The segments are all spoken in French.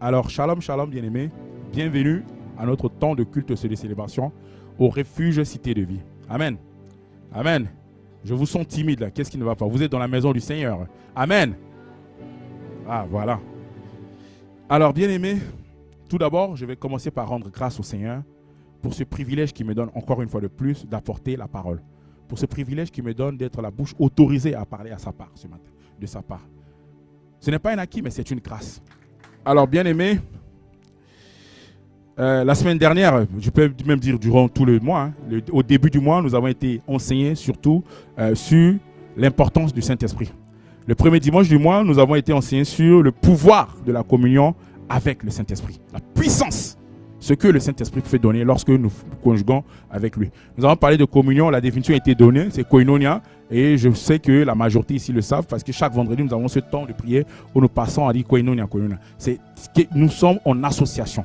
Alors, shalom, shalom, bien-aimés. Bienvenue à notre temps de culte et de célébration au refuge Cité de Vie. Amen. Amen. Je vous sens timide là. Qu'est-ce qui ne va pas? Vous êtes dans la maison du Seigneur. Amen. Ah, voilà. Alors, bien-aimés, tout d'abord, je vais commencer par rendre grâce au Seigneur pour ce privilège qui me donne encore une fois de plus d'apporter la parole. Pour ce privilège qui me donne d'être la bouche autorisée à parler à sa part ce matin, de sa part. Ce n'est pas un acquis, mais c'est une grâce. Alors, bien-aimés, la semaine dernière, je peux même dire durant tout le mois, au début du mois, nous avons été enseignés surtout sur l'importance du Saint-Esprit. Le premier dimanche du mois, nous avons été enseignés sur le pouvoir de la communion avec le Saint-Esprit. La puissance, ce que le Saint-Esprit peut donner lorsque nous conjuguons avec lui. Nous avons parlé de communion, la définition a été donnée, c'est koinonia. Et je sais que la majorité ici le savent parce que chaque vendredi, nous avons ce temps de prière où nous passons à dire koinonia, koinonia. C'est que nous sommes en association,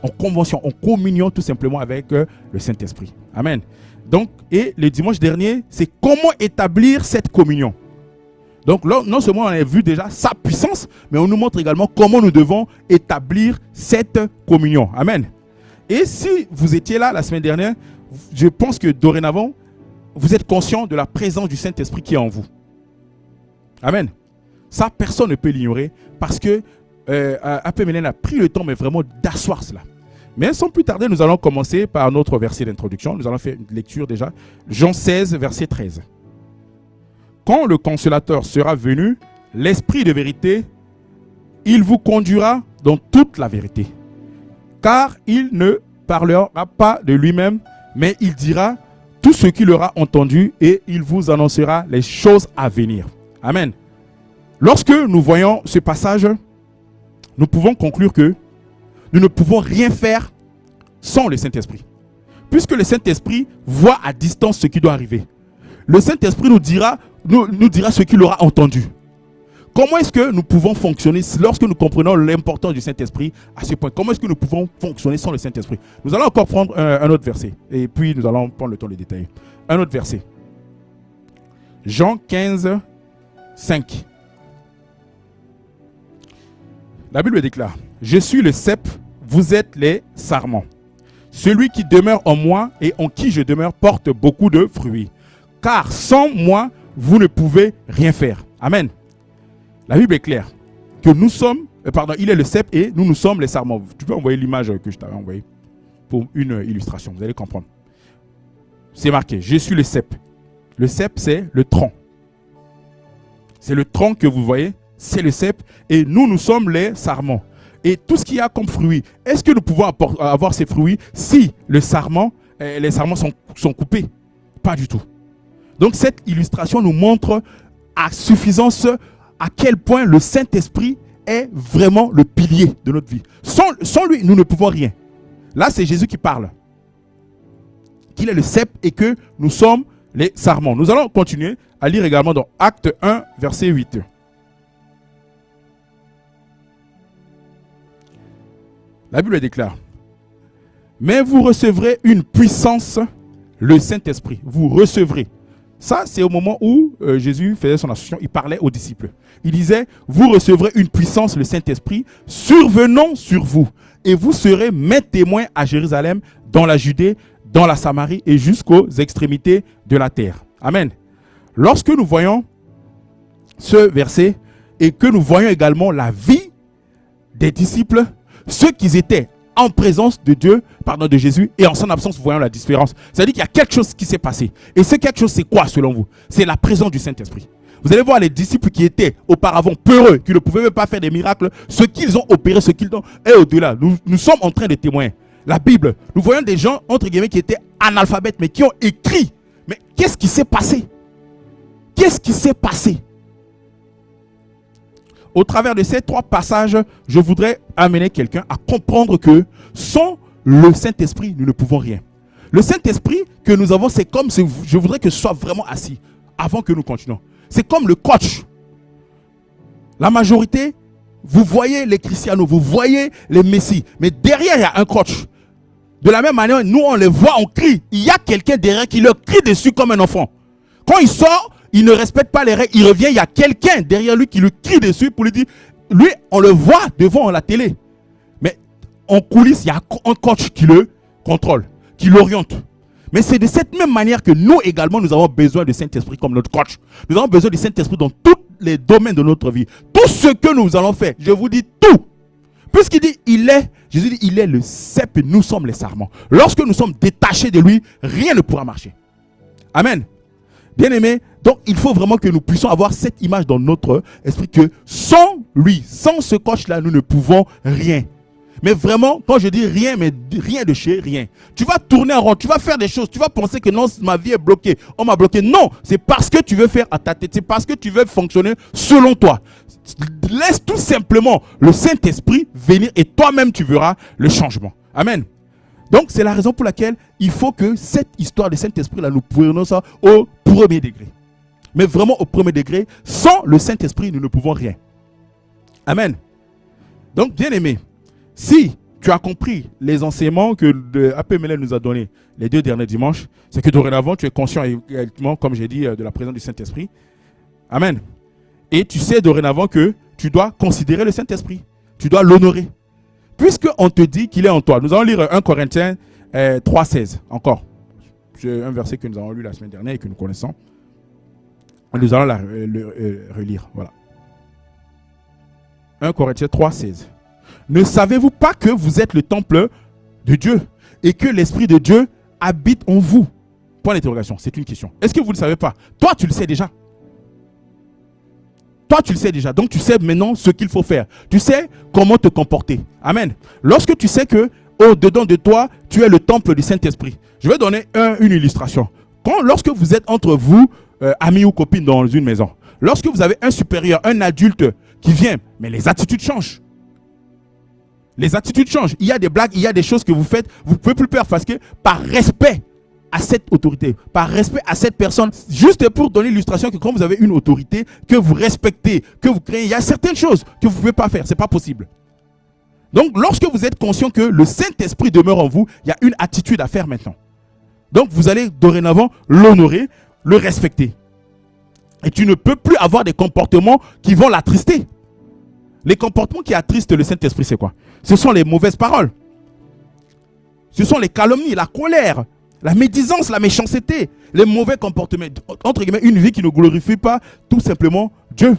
en convention, en communion tout simplement avec le Saint-Esprit. Amen. Donc, et le dimanche dernier, c'est comment établir cette communion. Donc, non seulement on a vu déjà sa puissance, mais on nous montre également comment nous devons établir cette communion. Amen. Et si vous étiez là la semaine dernière, je pense que dorénavant, vous êtes conscient de la présence du Saint-Esprit qui est en vous. Amen. Ça, personne ne peut l'ignorer parce que AP Mélène a pris le temps, mais vraiment d'asseoir cela. Mais sans plus tarder, nous allons commencer par notre verset d'introduction. Nous allons faire une lecture déjà. Jean 16, verset 13. Quand le consolateur sera venu, l'Esprit de vérité, il vous conduira dans toute la vérité. Car il ne parlera pas de lui-même, mais il dira tout ce qu'il aura entendu et il vous annoncera les choses à venir. Amen. Lorsque nous voyons ce passage, nous pouvons conclure que nous ne pouvons rien faire sans le Saint-Esprit. Puisque le Saint-Esprit voit à distance ce qui doit arriver. Le Saint-Esprit nous dira ce qu'il aura entendu. Comment est-ce que nous pouvons fonctionner lorsque nous comprenons l'importance du Saint-Esprit à ce point? Comment est-ce que nous pouvons fonctionner sans le Saint-Esprit? Nous allons encore prendre un autre verset. Et puis nous allons prendre le temps de détailler. Un autre verset. Jean 15, 5. La Bible déclare: je suis le cep, vous êtes les sarments. Celui qui demeure en moi et en qui je demeure porte beaucoup de fruits. Car sans moi, vous ne pouvez rien faire. Amen. La Bible est claire que nous sommes, il est le cep et nous sommes les sarments. Tu peux envoyer l'image que je t'avais envoyée pour une illustration, vous allez comprendre. C'est marqué, je suis le cep. Le cep, c'est le tronc. C'est le tronc que vous voyez, c'est le cep et nous sommes les sarments. Et tout ce qu'il y a comme fruits, est-ce que nous pouvons avoir ces fruits si les sarments sont coupés? Pas du tout. Donc cette illustration nous montre à suffisance à quel point le Saint-Esprit est vraiment le pilier de notre vie. Sans lui, nous ne pouvons rien. Là, c'est Jésus qui parle. Qu'il est le cep et que nous sommes les sarments. Nous allons continuer à lire également dans Acte 1, verset 8. La Bible déclare: mais vous recevrez une puissance, le Saint-Esprit. Vous recevrez. Ça, c'est au moment où Jésus faisait son ascension, il parlait aux disciples. Il disait, vous recevrez une puissance, le Saint-Esprit, survenant sur vous. Et vous serez mes témoins à Jérusalem, dans la Judée, dans la Samarie et jusqu'aux extrémités de la terre. Amen. Lorsque nous voyons ce verset et que nous voyons également la vie des disciples, ceux qui étaient en présence de Dieu, de Jésus, et en son absence, vous voyez la différence. C'est-à-dire qu'il y a quelque chose qui s'est passé. Et ce quelque chose, c'est quoi selon vous? C'est la présence du Saint-Esprit. Vous allez voir les disciples qui étaient auparavant peureux, qui ne pouvaient même pas faire des miracles, ce qu'ils ont opéré, ce qu'ils ont, et au-delà. Nous sommes en train de témoigner. La Bible, nous voyons des gens, entre guillemets, qui étaient analphabètes, mais qui ont écrit. Mais qu'est-ce qui s'est passé? Qu'est-ce qui s'est passé? Au travers de ces trois passages, je voudrais amener quelqu'un à comprendre que sans le Saint-Esprit, nous ne pouvons rien. Le Saint-Esprit que nous avons, c'est comme si je voudrais que ce soit vraiment assis avant que nous continuions. C'est comme le coach. La majorité, vous voyez les Cristianos, vous voyez les Messi, mais derrière, il y a un coach. De la même manière, nous, on les voit, on crie. Il y a quelqu'un derrière qui leur crie dessus comme un enfant. Quand il sort, il ne respecte pas les règles, il revient, il y a quelqu'un derrière lui qui lui crie dessus pour lui dire, lui, on le voit devant la télé. en coulisses, il y a un coach qui le contrôle, qui l'oriente. Mais c'est de cette même manière que nous également, nous avons besoin du Saint-Esprit comme notre coach. Nous avons besoin du Saint-Esprit dans tous les domaines de notre vie. Tout ce que nous allons faire, je vous dis tout. Puisqu'il dit, Jésus dit, il est le cep et nous sommes les sarments. Lorsque nous sommes détachés de lui, rien ne pourra marcher. Amen. Bien-aimés, donc il faut vraiment que nous puissions avoir cette image dans notre esprit que sans lui, sans ce coach-là, nous ne pouvons rien. Mais vraiment, quand je dis rien, mais rien de chez rien. Tu vas tourner en rond, tu vas faire des choses, tu vas penser que non, ma vie est bloquée, on m'a bloqué. Non, c'est parce que tu veux faire à ta tête, c'est parce que tu veux fonctionner selon toi. Laisse tout simplement le Saint-Esprit venir et toi-même tu verras le changement. Amen. Donc c'est la raison pour laquelle il faut que cette histoire de Saint-Esprit-là, nous prenons ça au premier degré. Mais vraiment au premier degré, sans le Saint-Esprit, nous ne pouvons rien. Amen. Donc bien aimé, si tu as compris les enseignements que APML nous a donnés les 2 derniers dimanches, c'est que dorénavant, tu es conscient également, comme j'ai dit, de la présence du Saint-Esprit. Amen. Et tu sais dorénavant que tu dois considérer le Saint-Esprit. Tu dois l'honorer. Puisqu'on te dit qu'il est en toi. Nous allons lire 1 Corinthiens 3,16 encore. C'est un verset que nous avons lu la semaine dernière et que nous connaissons. Nous allons le relire. Voilà. 1 Corinthiens 3,16. Ne savez-vous pas que vous êtes le temple de Dieu et que l'Esprit de Dieu habite en vous? Point d'interrogation, c'est une question. Est-ce que vous ne le savez pas? Toi, tu le sais déjà. Toi, tu le sais déjà. Donc, tu sais maintenant ce qu'il faut faire. Tu sais comment te comporter. Amen. Lorsque tu sais que au-dedans de toi, tu es le temple du Saint-Esprit. Je vais donner une illustration. Lorsque vous êtes entre vous, amis ou copines dans une maison, lorsque vous avez un supérieur, un adulte qui vient, mais les attitudes changent. Les attitudes changent. Il y a des blagues, il y a des choses que vous faites, vous ne pouvez plus faire parce que par respect à cette autorité, par respect à cette personne, juste pour donner l'illustration que quand vous avez une autorité, que vous respectez, que vous créez, il y a certaines choses que vous ne pouvez pas faire, ce n'est pas possible. Donc lorsque vous êtes conscient que le Saint-Esprit demeure en vous, il y a une attitude à faire maintenant. Donc vous allez dorénavant l'honorer, le respecter. Et tu ne peux plus avoir des comportements qui vont l'attrister. Les comportements qui attristent le Saint-Esprit, c'est quoi? Ce sont les mauvaises paroles. Ce sont les calomnies, la colère, la médisance, la méchanceté, les mauvais comportements. Entre guillemets, une vie qui ne glorifie pas tout simplement Dieu.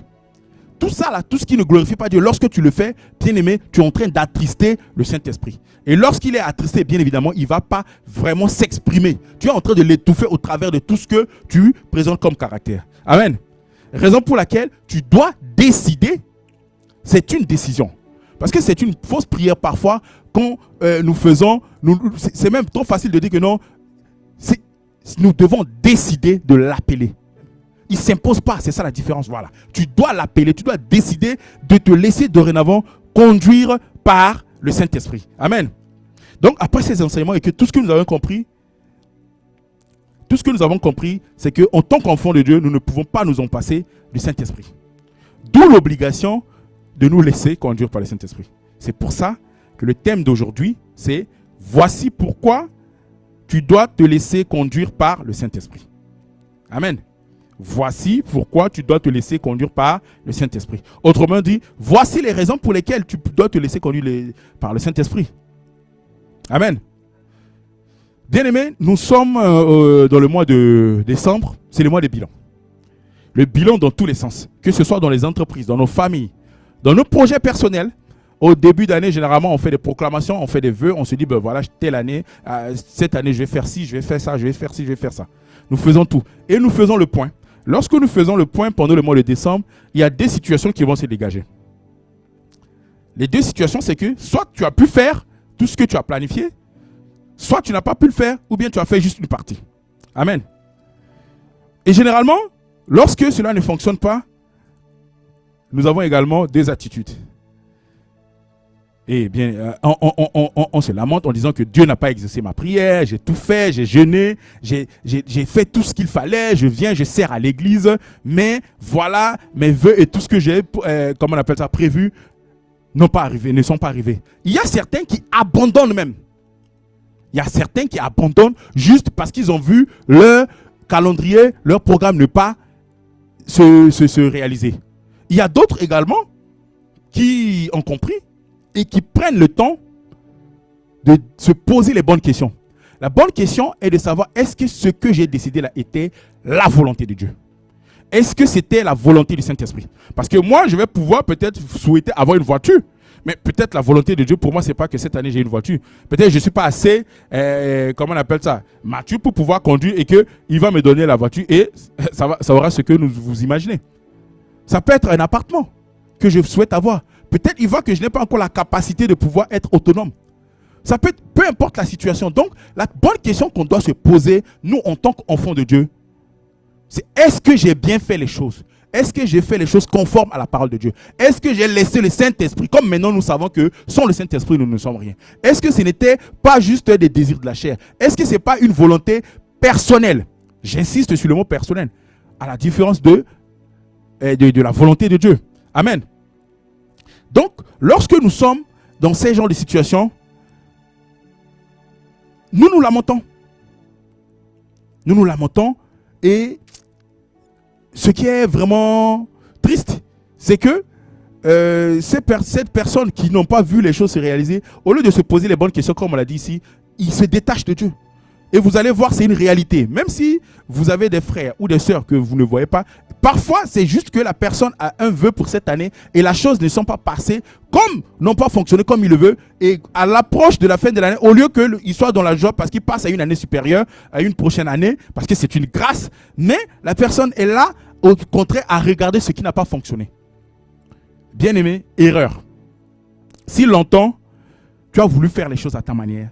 Tout ça là, tout ce qui ne glorifie pas Dieu, lorsque tu le fais, bien aimé, tu es en train d'attrister le Saint-Esprit. Et lorsqu'il est attristé, bien évidemment, il ne va pas vraiment s'exprimer. Tu es en train de l'étouffer au travers de tout ce que tu présentes comme caractère. Amen. Raison pour laquelle tu dois décider. C'est une décision. Parce que c'est une fausse prière parfois quand nous faisons, c'est même trop facile de dire que non, nous devons décider de l'appeler. Il ne s'impose pas, c'est ça la différence. Voilà. Tu dois l'appeler, tu dois décider de te laisser dorénavant conduire par le Saint-Esprit. Amen. Donc après ces enseignements et que tout ce que nous avons compris, c'est qu'en tant qu'enfants de Dieu, nous ne pouvons pas nous en passer du Saint-Esprit. D'où l'obligation de nous laisser conduire par le Saint-Esprit. C'est pour ça que le thème d'aujourd'hui, c'est « Voici pourquoi tu dois te laisser conduire par le Saint-Esprit. » Amen. Voici pourquoi tu dois te laisser conduire par le Saint-Esprit. Autrement dit, voici les raisons pour lesquelles tu dois te laisser conduire par le Saint-Esprit. Amen. Bien-aimés, nous sommes dans le mois de décembre, c'est le mois des bilans. Le bilan dans tous les sens, que ce soit dans les entreprises, dans nos familles, dans nos projets personnels. Au début d'année, généralement, on fait des proclamations, on fait des vœux, on se dit, ben voilà, telle année, cette année, je vais faire ci, je vais faire ça, je vais faire ci, je vais faire ça. Nous faisons tout. Et nous faisons le point. Lorsque nous faisons le point pendant le mois de décembre, il y a des situations qui vont se dégager. Les deux situations, c'est que soit tu as pu faire tout ce que tu as planifié, soit tu n'as pas pu le faire, ou bien tu as fait juste une partie. Amen. Et généralement, lorsque cela ne fonctionne pas, nous avons également des attitudes. Et bien, on se lamente en disant que Dieu n'a pas exaucé ma prière, j'ai tout fait, j'ai jeûné, j'ai fait tout ce qu'il fallait, je viens, je sers à l'église, mais voilà, mes vœux et tout ce que j'ai, comment on appelle ça, prévu, ne sont pas arrivés. Il y a certains qui abandonnent même. Il y a certains qui abandonnent juste parce qu'ils ont vu leur calendrier, leur programme ne pas se réaliser. Il y a d'autres également qui ont compris et qui prennent le temps de se poser les bonnes questions. La bonne question est de savoir, est-ce que ce que j'ai décidé là était la volonté de Dieu? Est-ce que c'était la volonté du Saint-Esprit? Parce que moi, je vais pouvoir peut-être souhaiter avoir une voiture. Mais peut-être la volonté de Dieu, pour moi, ce n'est pas que cette année, j'ai une voiture. Peut-être que je ne suis pas assez, comment on appelle ça, mature pour pouvoir conduire et qu'il va me donner la voiture et ça aura ce que vous imaginez. Ça peut être un appartement que je souhaite avoir. Peut-être il voit que je n'ai pas encore la capacité de pouvoir être autonome. Ça peut être, peu importe la situation. Donc, la bonne question qu'on doit se poser, nous, en tant qu'enfants de Dieu, c'est est-ce que j'ai bien fait les choses? Est-ce que j'ai fait les choses conformes à la parole de Dieu? Est-ce que j'ai laissé le Saint-Esprit? Comme maintenant nous savons que sans le Saint-Esprit, nous ne sommes rien. Est-ce que ce n'était pas juste des désirs de la chair? Est-ce que ce n'est pas une volonté personnelle? J'insiste sur le mot personnel. À la différence de la volonté de Dieu. Amen. Donc, lorsque nous sommes dans ces genres de situations, nous lamentons. Nous nous lamentons et ce qui est vraiment triste, c'est que ces personnes qui n'ont pas vu les choses se réaliser, au lieu de se poser les bonnes questions, comme on l'a dit ici, ils se détachent de Dieu. Et vous allez voir, c'est une réalité. Même si vous avez des frères ou des sœurs que vous ne voyez pas, parfois, c'est juste que la personne a un vœu pour cette année et les choses ne sont pas passées comme, n'ont pas fonctionné comme il le veut. Et à l'approche de la fin de l'année, au lieu qu'il soit dans la joie parce qu'il passe à une année supérieure, à une prochaine année, parce que c'est une grâce, mais la personne est là, au contraire, à regarder ce qui n'a pas fonctionné. Bien-aimé, erreur. Si longtemps, tu as voulu faire les choses à ta manière,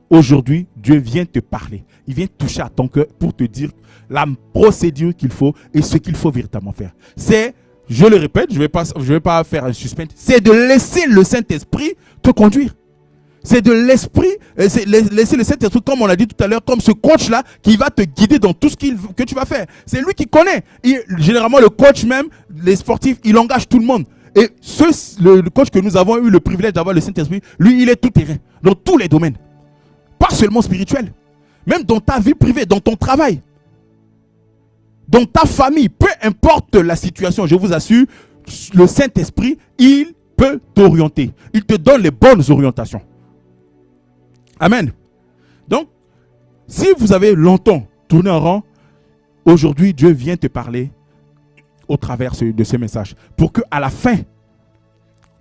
aujourd'hui, Dieu vient te parler. Il vient toucher à ton cœur pour te dire la procédure qu'il faut et ce qu'il faut véritablement faire. C'est, je le répète, je vais pas faire un suspense, c'est de laisser le Saint-Esprit te conduire. C'est de laisser le Saint-Esprit, comme on l'a dit tout à l'heure, comme ce coach-là qui va te guider dans tout ce que tu vas faire. C'est lui qui connaît. Généralement, le coach même, les sportifs, il engage tout le monde. Et le coach que nous avons eu le privilège d'avoir, le Saint-Esprit, lui, il est tout terrain, dans tous les domaines. Pas seulement spirituel, même dans ta vie privée, dans ton travail, dans ta famille, peu importe la situation, je vous assure, le Saint-Esprit, il peut t'orienter. Il te donne les bonnes orientations. Amen. Donc, si vous avez longtemps tourné en rond, aujourd'hui, Dieu vient te parler au travers de ce message pour qu'à la fin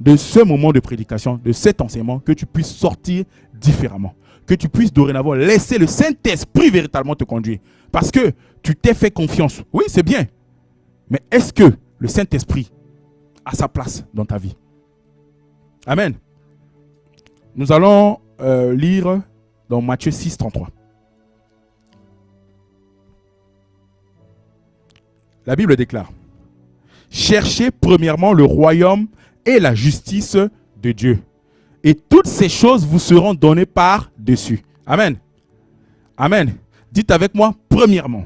de ce moment de prédication, de cet enseignement, que tu puisses sortir différemment. Que tu puisses dorénavant laisser le Saint-Esprit véritablement te conduire. Parce que tu t'es fait confiance. Oui, c'est bien. Mais est-ce que le Saint-Esprit a sa place dans ta vie? Amen. Nous allons lire dans Matthieu 6, 33. La Bible déclare: cherchez premièrement le royaume et la justice de Dieu. Et toutes ces choses vous seront données par-dessus. Amen. Amen. Dites avec moi, premièrement.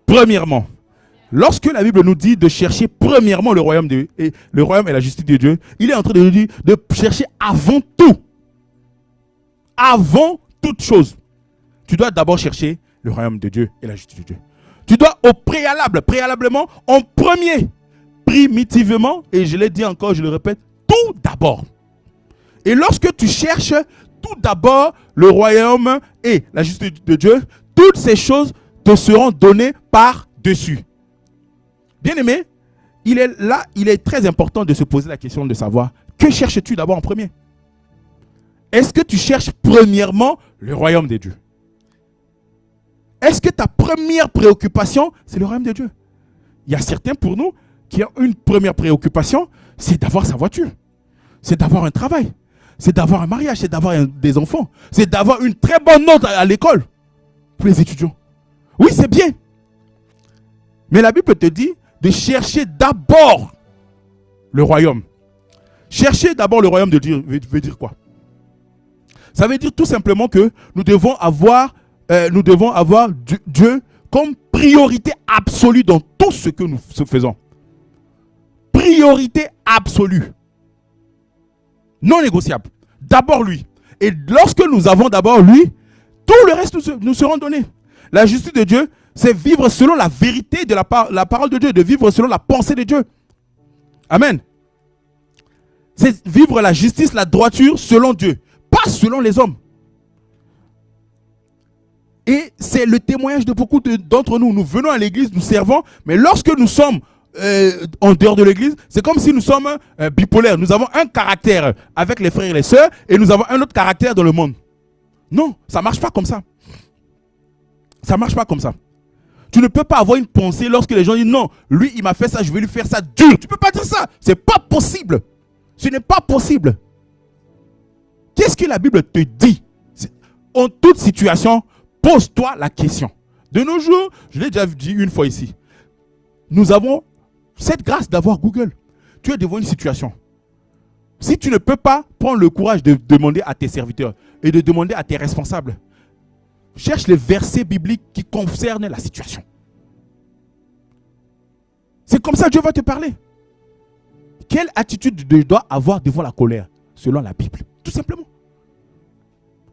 Premièrement. Lorsque la Bible nous dit de chercher premièrement le royaume et la justice de Dieu, il est en train de nous dire de chercher avant tout. Avant toute chose. Tu dois d'abord chercher le royaume de Dieu et la justice de Dieu. Tu dois préalablement, en premier, primitivement, et je l'ai dit encore, je le répète, tout d'abord. Et lorsque tu cherches tout d'abord le royaume et la justice de Dieu, toutes ces choses te seront données par-dessus. Bien-aimé, il est très important de se poser la question de savoir, que cherches-tu d'abord en premier? Est-ce que tu cherches premièrement le royaume de Dieu? Est-ce que ta première préoccupation, c'est le royaume de Dieu? Il y a certains pour nous qui ont une première préoccupation, c'est d'avoir sa voiture, c'est d'avoir un travail, c'est d'avoir un mariage, c'est d'avoir des enfants, c'est d'avoir une très bonne note à l'école pour les étudiants. Oui, c'est bien. Mais la Bible te dit de chercher d'abord le royaume. Chercher d'abord le royaume de Dieu veut dire quoi? Ça veut dire tout simplement que nous devons avoir Dieu comme priorité absolue dans tout ce que nous faisons. Priorité absolue. Non négociable. D'abord lui. Et lorsque nous avons d'abord lui, tout le reste nous sera donné. La justice de Dieu, c'est vivre selon la vérité de la parole de Dieu, de vivre selon la pensée de Dieu. Amen. C'est vivre la justice, la droiture selon Dieu. pas selon les hommes. Et c'est le témoignage de beaucoup d'entre nous. Nous venons à l'église, nous servons, mais lorsque nous sommes en dehors de l'église, c'est comme si nous sommes bipolaires. Nous avons un caractère avec les frères et les sœurs et nous avons un autre caractère dans le monde. Non, ça ne marche pas comme ça. Ça ne marche pas comme ça. Tu ne peux pas avoir une pensée lorsque les gens disent non, lui il m'a fait ça, je vais lui faire ça dur. Tu ne peux pas dire ça. Ce n'est pas possible. Ce n'est pas possible. Qu'est-ce que la Bible te dit? En toute situation, pose-toi la question. De nos jours, je l'ai déjà dit une fois ici, nous avons cette grâce d'avoir Google. Tu es devant une situation. Si tu ne peux pas prendre le courage de demander à tes serviteurs et de demander à tes responsables, cherche les versets bibliques qui concernent la situation. C'est comme ça que Dieu va te parler. Quelle attitude tu dois avoir devant la colère selon la Bible? Tout simplement.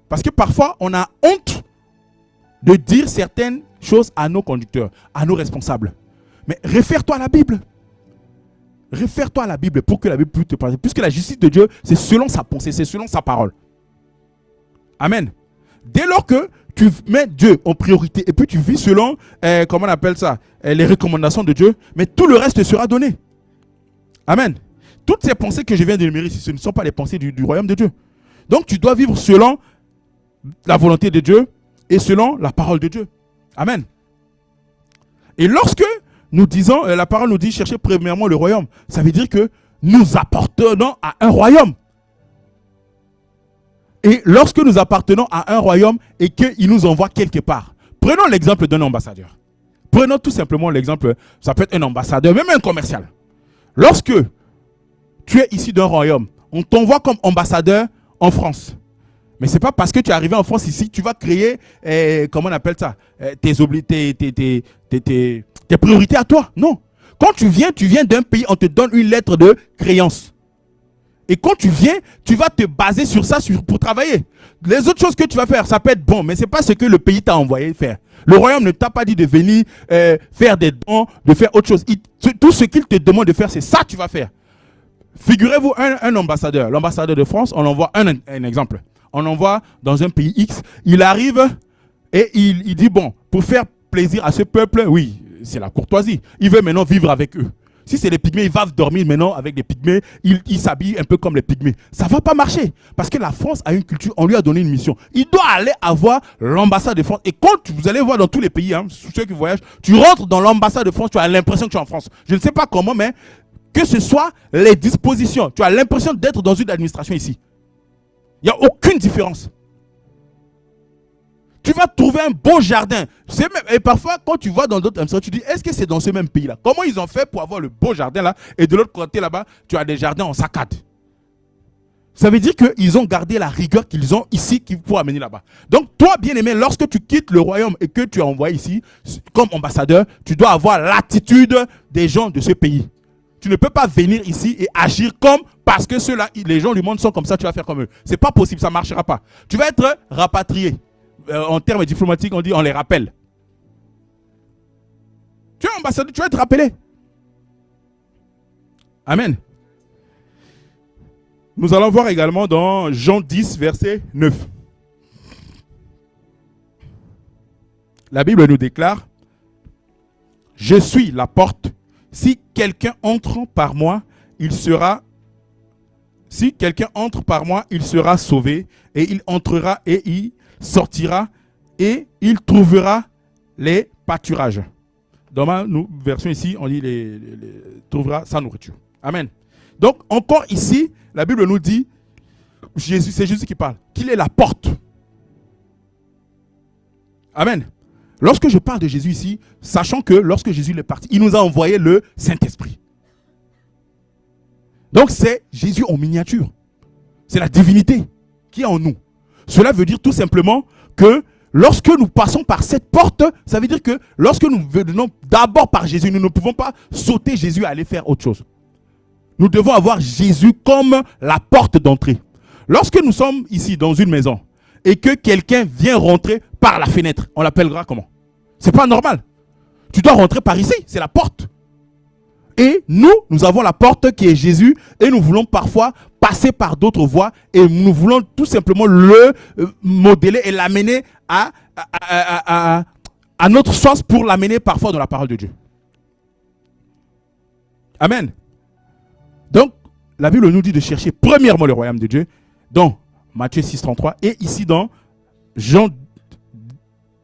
Parce que parfois, on a honte de dire certaines choses à nos conducteurs, à nos responsables. Mais réfère-toi à la Bible. Réfère-toi à la Bible pour que la Bible puisse te parler. Puisque la justice de Dieu, c'est selon sa pensée, c'est selon sa parole. Amen. Dès lors que tu mets Dieu en priorité et puis tu vis selon, comment on appelle ça, les recommandations de Dieu, mais tout le reste te sera donné. Amen. Toutes ces pensées que je viens d'énumérer ici, ce ne sont pas les pensées du royaume de Dieu. Donc tu dois vivre selon la volonté de Dieu et selon la parole de Dieu. Amen. Et lorsque nous disons, la parole nous dit chercher premièrement le royaume, ça veut dire que nous appartenons à un royaume. Et lorsque nous appartenons à un royaume et qu'il nous envoie quelque part, prenons l'exemple d'un ambassadeur. Prenons tout simplement l'exemple, ça peut être un ambassadeur, même un commercial. Lorsque tu es ici d'un royaume, on t'envoie comme ambassadeur en France. Mais ce n'est pas parce que tu es arrivé en France ici, tu vas créer, comment on appelle ça, tes priorités à toi. Non. Quand tu viens d'un pays, on te donne une lettre de créance. Et quand tu viens, tu vas te baser sur ça pour travailler. Les autres choses que tu vas faire, ça peut être bon, mais ce n'est pas ce que le pays t'a envoyé faire. Le royaume ne t'a pas dit de venir faire des dons, de faire autre chose. Tout ce qu'il te demande de faire, c'est ça que tu vas faire. Figurez-vous un ambassadeur. L'ambassadeur de France, on envoie un exemple. On envoie dans un pays X, il arrive et il dit, bon, pour faire plaisir à ce peuple, oui, c'est la courtoisie. Il veut maintenant vivre avec eux. Si c'est les pygmées, il va dormir maintenant avec les pygmées, il s'habille un peu comme les pygmées. Ça ne va pas marcher. Parce que la France a une culture, on lui a donné une mission. Il doit aller avoir l'ambassade de France. Et quand vous allez voir dans tous les pays, ceux qui voyagent, tu rentres dans l'ambassade de France, tu as l'impression que tu es en France. Je ne sais pas comment, mais que ce soit les dispositions, tu as l'impression d'être dans une administration ici. Il n'y a aucune différence. Tu vas trouver un beau jardin. Et parfois, quand tu vas dans d'autres administrations, tu dis, est-ce que c'est dans ce même pays-là? Comment ils ont fait pour avoir le beau jardin là? Et de l'autre côté là-bas, tu as des jardins en saccade. Ça veut dire qu'ils ont gardé la rigueur qu'ils ont ici pour amener là-bas. Donc toi, bien-aimé, lorsque tu quittes le royaume et que tu es envoyé ici comme ambassadeur, tu dois avoir l'attitude des gens de ce pays. Tu ne peux pas venir ici et agir comme parce que ceux-là, les gens du monde sont comme ça, tu vas faire comme eux. Ce n'est pas possible, ça ne marchera pas. Tu vas être rapatrié. En termes diplomatiques, on dit on les rappelle. Tu es ambassadeur, tu vas être rappelé. Amen. Nous allons voir également dans Jean 10, verset 9. La Bible nous déclare, « Je suis la porte. Si quelqu'un entre par moi, il sera sauvé, et il entrera et il sortira et il trouvera les pâturages. » Dans ma version ici, on dit trouvera sa nourriture. Amen. Donc, encore ici, la Bible nous dit, c'est Jésus qui parle, qu'il est la porte. Amen. Lorsque je parle de Jésus ici, sachant que lorsque Jésus est parti, il nous a envoyé le Saint-Esprit. Donc, c'est Jésus en miniature. C'est la divinité qui est en nous. Cela veut dire tout simplement que lorsque nous passons par cette porte, ça veut dire que lorsque nous venons d'abord par Jésus, nous ne pouvons pas sauter Jésus et aller faire autre chose. Nous devons avoir Jésus comme la porte d'entrée. Lorsque nous sommes ici dans une maison et que quelqu'un vient rentrer par la fenêtre, on l'appellera comment? C'est pas normal. Tu dois rentrer par ici, c'est la porte. Et nous avons la porte qui est Jésus et nous voulons parfois passer par d'autres voies et nous voulons tout simplement le modeler et l'amener à notre sens pour l'amener parfois dans la parole de Dieu. Amen. Donc, la Bible nous dit de chercher premièrement le royaume de Dieu dans Matthieu 6, 33 et ici dans Jean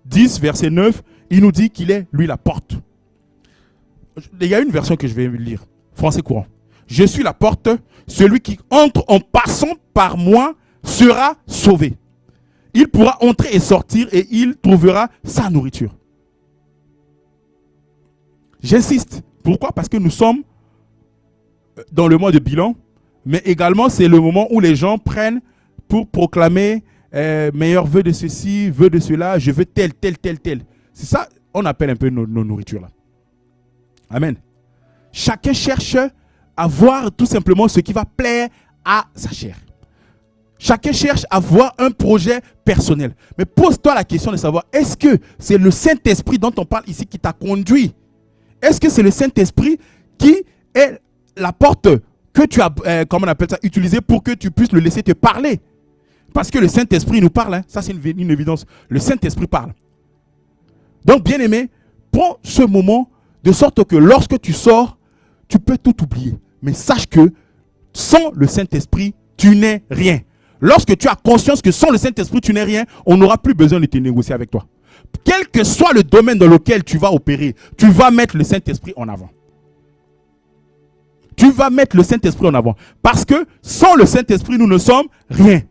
10, verset 9, il nous dit qu'il est, lui, la porte. Il y a une version que je vais lire, français courant. Je suis la porte, celui qui entre en passant par moi sera sauvé. Il pourra entrer et sortir et il trouvera sa nourriture. J'insiste. Pourquoi? Parce que nous sommes dans le mois de bilan, mais également c'est le moment où les gens prennent pour proclamer meilleur vœu de ceci, vœu de cela, je veux tel. C'est ça, on appelle un peu nos nourritures là. Amen. Chacun cherche à voir tout simplement ce qui va plaire à sa chair. Chacun cherche à voir un projet personnel. Mais pose-toi la question de savoir, est-ce que c'est le Saint-Esprit dont on parle ici qui t'a conduit? Est-ce que c'est le Saint-Esprit qui est la porte que tu as, comment on appelle ça, utilisée pour que tu puisses le laisser te parler? Parce que le Saint-Esprit nous parle, hein. Ça c'est une évidence. Le Saint-Esprit parle. Donc bien aimé, prends ce moment de sorte que lorsque tu sors, tu peux tout oublier. Mais sache que sans le Saint-Esprit, tu n'es rien. Lorsque tu as conscience que sans le Saint-Esprit, tu n'es rien, on n'aura plus besoin de te négocier avec toi. Quel que soit le domaine dans lequel tu vas opérer, tu vas mettre le Saint-Esprit en avant. Tu vas mettre le Saint-Esprit en avant. Parce que sans le Saint-Esprit, nous ne sommes rien.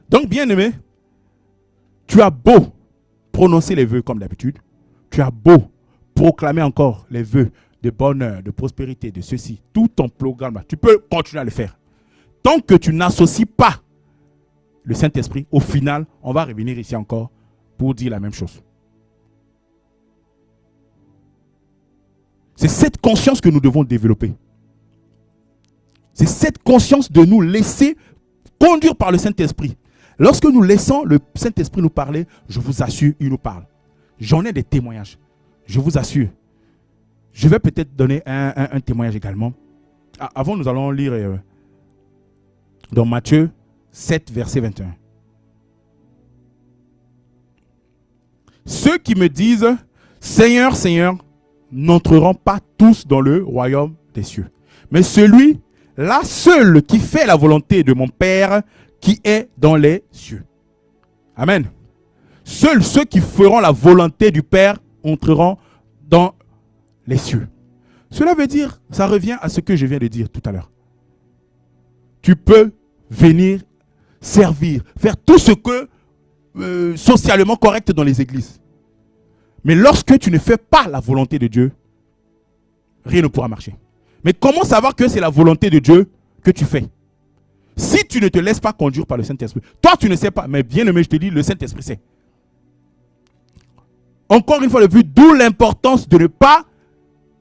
Donc, bien aimé, tu as beau prononcer les vœux comme d'habitude. Tu as beau proclamer encore les vœux de bonheur, de prospérité, de ceci. Tout ton programme, tu peux continuer à le faire. Tant que tu n'associes pas le Saint-Esprit, au final, on va revenir ici encore pour dire la même chose. C'est cette conscience que nous devons développer. C'est cette conscience de nous laisser conduire par le Saint-Esprit. Lorsque nous laissons le Saint-Esprit nous parler, je vous assure, il nous parle. J'en ai des témoignages. Je vous assure. Je vais peut-être donner un témoignage également. Avant, nous allons lire dans Matthieu 7, verset 21. Ceux qui me disent « Seigneur, Seigneur », n'entreront pas tous dans le royaume des cieux. Mais celui-là seul qui fait la volonté de mon Père qui est dans les cieux. Amen. Seuls ceux qui feront la volonté du Père entreront dans les cieux. Cela veut dire, ça revient à ce que je viens de dire tout à l'heure. Tu peux venir servir, faire tout ce que socialement correct dans les églises. Mais lorsque tu ne fais pas la volonté de Dieu, rien ne pourra marcher. Mais comment savoir que c'est la volonté de Dieu que tu fais? Si tu ne te laisses pas conduire par le Saint-Esprit, toi tu ne sais pas, mais bien aimé, je te dis, le Saint-Esprit sait. Encore une fois, le but, d'où l'importance de ne pas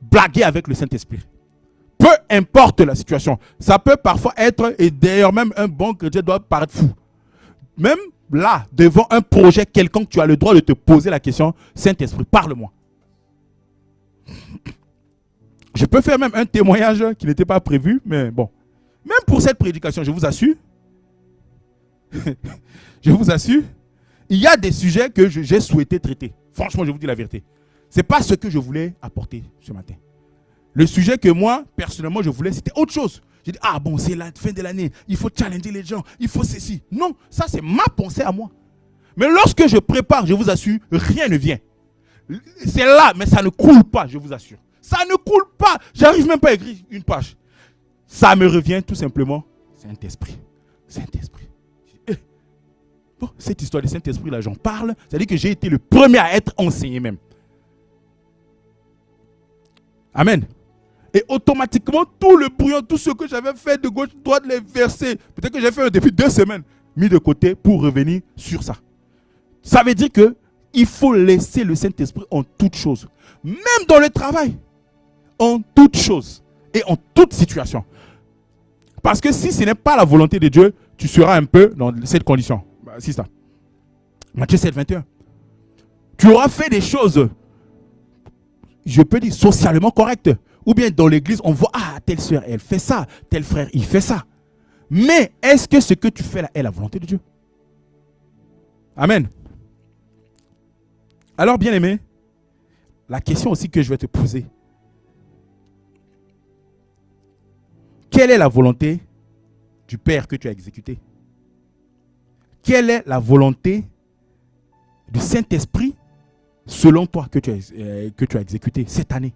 blaguer avec le Saint-Esprit. Peu importe la situation. Ça peut parfois être, et d'ailleurs même un bon chrétien doit paraître fou. Même là, devant un projet quelconque, tu as le droit de te poser la question, Saint-Esprit, parle-moi. Je peux faire même un témoignage qui n'était pas prévu, mais bon. Même pour cette prédication, je vous assure, il y a des sujets que j'ai souhaité traiter. Franchement, je vous dis la vérité. Ce n'est pas ce que je voulais apporter ce matin. Le sujet que moi, personnellement, je voulais, c'était autre chose. J'ai dit, ah bon, c'est la fin de l'année, il faut challenger les gens, il faut ceci. Non, ça c'est ma pensée à moi. Mais lorsque je prépare, je vous assure, rien ne vient. C'est là, mais ça ne coule pas, je vous assure. Ça ne coule pas. J'arrive même pas à écrire une page. Ça me revient tout simplement, Saint-Esprit. Saint-Esprit. Bon, cette histoire de Saint-Esprit, là, j'en parle. C'est-à-dire que j'ai été le premier à être enseigné même. Amen. Et automatiquement, tout le brouillon, tout ce que j'avais fait de gauche, droite, les versets, peut-être que j'ai fait depuis 2 semaines, mis de côté pour revenir sur ça. Ça veut dire qu'il faut laisser le Saint-Esprit en toutes choses. Même dans le travail. En toutes choses. Et en toute situation. Parce que si ce n'est pas la volonté de Dieu, tu seras un peu dans cette condition. C'est ça. Matthieu 7, 21. Tu auras fait des choses, je peux dire, socialement correctes. Ou bien dans l'église, on voit, ah, telle sœur, elle fait ça, tel frère, il fait ça. Mais est-ce que ce que tu fais là est la volonté de Dieu? Amen. Alors, bien aimé, la question aussi que je vais te poser. Quelle est la volonté du Père que tu as exécutée? Quelle est la volonté du Saint-Esprit selon toi que tu as exécuté cette année?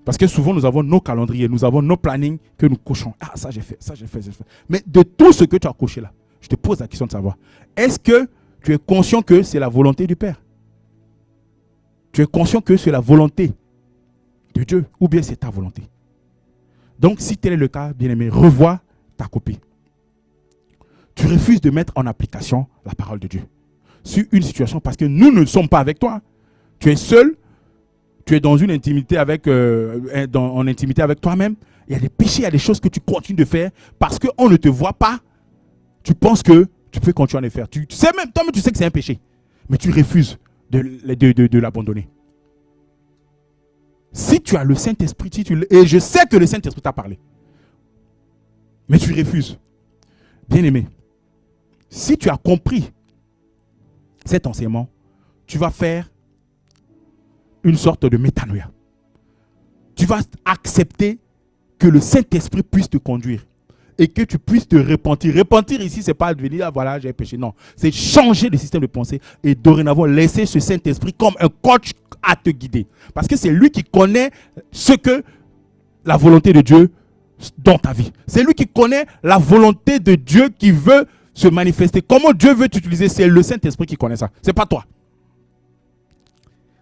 Parce que souvent, nous avons nos calendriers, nous avons nos plannings que nous cochons. Ah, ça j'ai fait, ça j'ai fait, ça j'ai fait. Mais de tout ce que tu as coché là, je te pose la question de savoir, est-ce que tu es conscient que c'est la volonté du Père? Tu es conscient que c'est la volonté de Dieu ou bien c'est ta volonté? Donc, si tel est le cas, bien-aimé, revois ta copie. Tu refuses de mettre en application la parole de Dieu sur une situation parce que nous ne sommes pas avec toi. Tu es seul, tu es dans une intimité avec, en intimité avec toi-même. Il y a des péchés, il y a des choses que tu continues de faire parce qu'on ne te voit pas. Tu penses que tu peux continuer à les faire. Tu sais même, toi-même tu sais que c'est un péché, mais tu refuses de l'abandonner. Si tu as le Saint-Esprit, et je sais que le Saint-Esprit t'a parlé, mais tu refuses. Bien-aimé, si tu as compris cet enseignement, tu vas faire une sorte de métanoïa. Tu vas accepter que le Saint-Esprit puisse te conduire et que tu puisses te repentir. Repentir ici, ce n'est pas devenir, ah, voilà, j'ai péché. Non, c'est changer de système de pensée et dorénavant laisser ce Saint-Esprit comme un coach à te guider. Parce que c'est lui qui connaît ce que la volonté de Dieu dans ta vie. C'est lui qui connaît la volonté de Dieu qui veut se manifester. Comment Dieu veut t'utiliser, c'est le Saint-Esprit qui connaît ça. Ce n'est pas toi.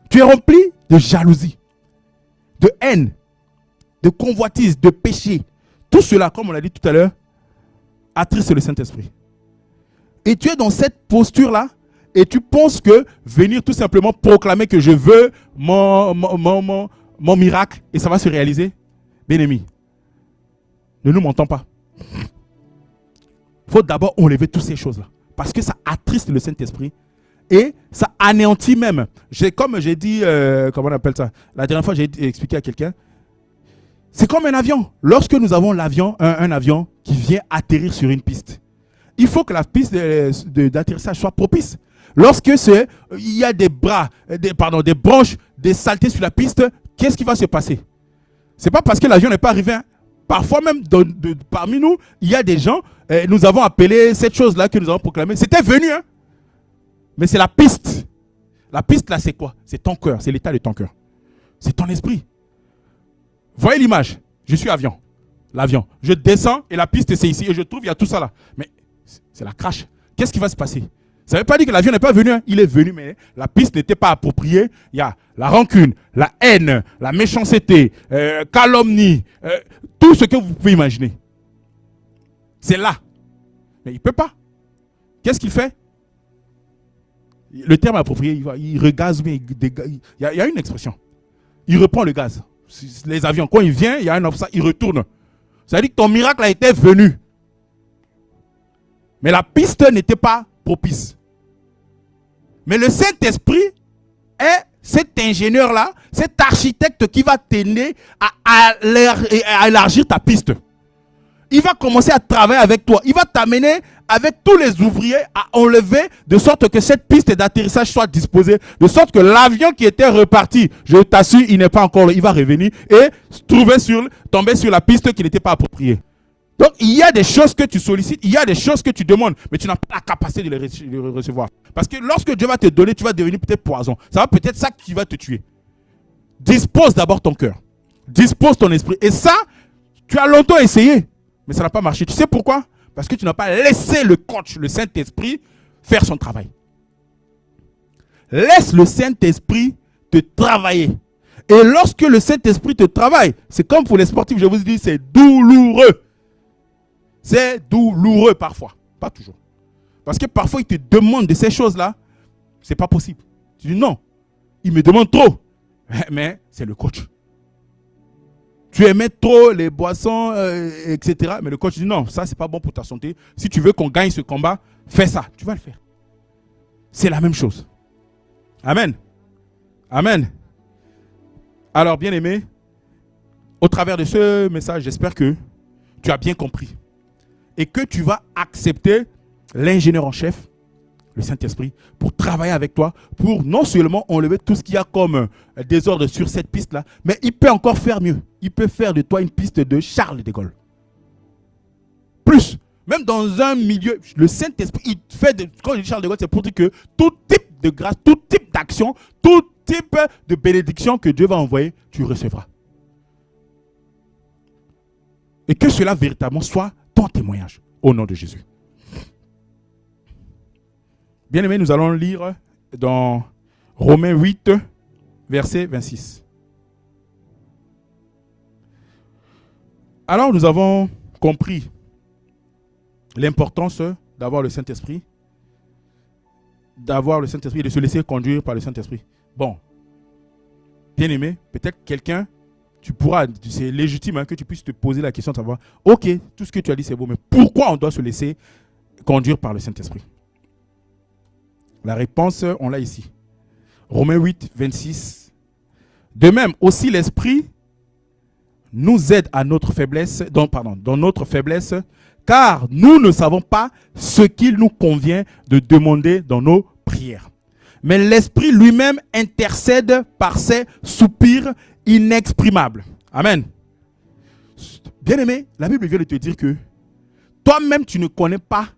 Tu es rempli de jalousie, de haine, de convoitise, de péché. Tout cela, comme on l'a dit tout à l'heure, attriste le Saint-Esprit. Et tu es dans cette posture-là et tu penses que venir tout simplement proclamer que je veux mon miracle et ça va se réaliser. Bien-aimé, ne nous mentons pas. Il faut d'abord enlever toutes ces choses-là parce que ça attriste le Saint-Esprit et ça anéantit même. Comme j'ai dit, comment on appelle ça? La dernière fois, j'ai expliqué à quelqu'un. C'est comme un avion. Lorsque nous avons l'avion, un avion qui vient atterrir sur une piste, il faut que la piste d'atterrissage soit propice. Lorsque il y a des branches, des saletés sur la piste, qu'est-ce qui va se passer? Ce n'est pas parce que l'avion n'est pas arrivé. Hein. Parfois même, parmi nous, il y a des gens, nous avons appelé cette chose-là que nous avons proclamée. C'était venu, hein? Mais c'est la piste. La piste, là, c'est quoi? C'est ton cœur, c'est l'état de ton cœur. C'est ton esprit. Voyez l'image. Je suis avion. L'avion. Je descends et la piste, c'est ici. Et je trouve, il y a tout ça là. Mais c'est la crash. Qu'est-ce qui va se passer? Ça ne veut pas dire que l'avion n'est pas venu. Hein. Il est venu, mais la piste n'était pas appropriée. Il y a la rancune, la haine, la méchanceté, calomnie, tout ce que vous pouvez imaginer. C'est là. Mais il ne peut pas. Qu'est-ce qu'il fait? Le terme approprié, il regaze, mais il y a une expression. Il reprend le gaz. Les avions, quand il vient, il y a un obstacle, il retourne. Ça veut dire que ton miracle a été venu. Mais la piste n'était pas propice. Mais le Saint-Esprit est cet ingénieur-là, cet architecte qui va t'aider à élargir ta piste. Il va commencer à travailler avec toi. Il va t'amener avec tous les ouvriers à enlever de sorte que cette piste d'atterrissage soit disposée. De sorte que l'avion qui était reparti, je t'assure, il n'est pas encore là. Il va revenir et tomber sur la piste qui n'était pas appropriée. Donc, il y a des choses que tu sollicites, il y a des choses que tu demandes, mais tu n'as pas la capacité de les recevoir. Parce que lorsque Dieu va te donner, tu vas devenir peut-être poison. Ça va peut-être ça qui va te tuer. Dispose d'abord ton cœur. Dispose ton esprit. Et ça, tu as longtemps essayé. Mais ça n'a pas marché. Tu sais pourquoi? Parce que tu n'as pas laissé le coach, le Saint-Esprit, faire son travail. Laisse le Saint-Esprit te travailler. Et lorsque le Saint-Esprit te travaille, c'est comme pour les sportifs, je vous dis, c'est douloureux. C'est douloureux parfois. Pas toujours. Parce que parfois, il te demande de ces choses-là. Ce n'est pas possible. Tu dis non. Il me demande trop. Mais c'est le coach. Tu aimais trop les boissons, etc. Mais le coach dit non, ça, c'est pas bon pour ta santé. Si tu veux qu'on gagne ce combat, fais ça. Tu vas le faire. C'est la même chose. Amen. Amen. Alors, bien aimé, Au travers de ce message, j'espère que tu as bien compris et que tu vas accepter l'ingénieur en chef, le Saint-Esprit, pour travailler avec toi, pour non seulement enlever tout ce qu'il y a comme désordre sur cette piste-là, mais il peut encore faire mieux. Il peut faire de toi une piste de Charles de Gaulle. Plus, même dans un milieu, le Saint-Esprit, il fait de, quand je dis Charles de Gaulle, c'est pour dire que tout type de grâce, tout type d'action, tout type de bénédiction que Dieu va envoyer, tu recevras. Et que cela véritablement soit ton témoignage, au nom de Jésus. Bien-aimés, nous allons lire dans Romains 8, verset 26. Alors, nous avons compris l'importance d'avoir le Saint-Esprit, et de se laisser conduire par le Saint-Esprit. Bon, bien-aimé, peut-être quelqu'un, tu pourras, c'est légitime que tu puisses te poser la question de savoir, ok, tout ce que tu as dit c'est beau, mais pourquoi on doit se laisser conduire par le Saint-Esprit? La réponse, on l'a ici. Romains 8, 26. De même, aussi l'Esprit nous aide à notre faiblesse, dans notre faiblesse, car nous ne savons pas ce qu'il nous convient de demander dans nos prières. Mais l'Esprit lui-même intercède par ses soupirs inexprimables. Amen. Bien-aimé, la Bible vient de te dire que toi-même, tu ne connais pas,